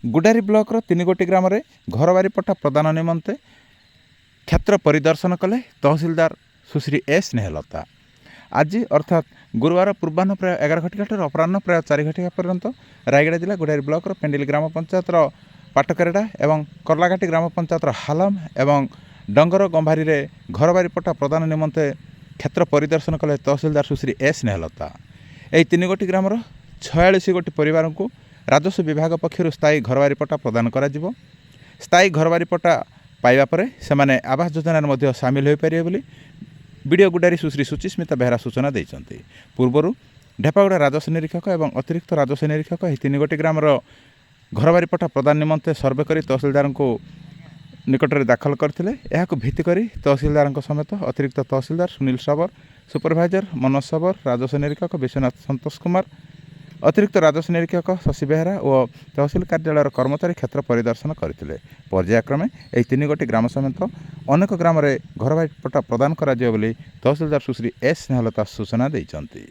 गुडारी block रो 3 गोटी ग्राम रे घरबारी पट्टा प्रदान निमंते क्षेत्र परिदर्शन कले तहसीलदार सुश्री एस स्नेहलता। आज अर्थात गुरुवार पूर्वाह्न प्राय 11 घटिका अपराह्न प्राय 4 घटिका पर्यंत रायगड़ा जिला गुडारी ब्लॉक रो पेंडिल ग्राम पंचायत रो पाटकरेडा एवं करलाघाटी ग्राम पंचायत रो हालम एवं डंगर गंभारी रे घरबारी पट्टा प्रदान निमंते क्षेत्र परिदर्शन कले तहसीलदार सुश्री एस स्नेहलता। यही 3 गोटी ग्राम 46 गोटी परिवार को राजस्व विभाग पक्षर स्थायी घरबारी पट्टा प्रदान करा जिवो। स्थायी घरबारी पट्टा पाइबा परे सेमाने आवास योजना मध्ये सामिल हो पारे बोली बीडीओ गुडारी सुश्री सुचिस्मिता बेहरा सूचना देइछन्ति। पूर्वरु ढेपागुड़ा राजस्व निरीक्षक एवं अतिरिक्त राजस्व निरीक्षक यही 3 गोटी ग्राम घरबारी पट्टा प्रदान निमंते सर्वे करी तहसीलदार को निकट में दाखल करथिले। एहाकु भित्ति करी तहसीलदार समेत अतिरिक्त तहसीलदार सुनील सबर, सुपरभाइजर मनोज सबर, राजस्व निरीक्षक विश्वनाथ संतोष कुमार, अतिरिक्त राजस्व निरीक्षक शशि बेहरा और तहसील कार्यालय कर्मचारी क्षेत्र परिदर्शन करथिले। पर्यायक्रमे यही 3 गोटी ग्राम समेत अनेक ग्राम घरबारी पट्टा प्रदान करा जिवो बोली तहसीलदार सुश्री एस स्नेहलता सूचना देइछन्ति।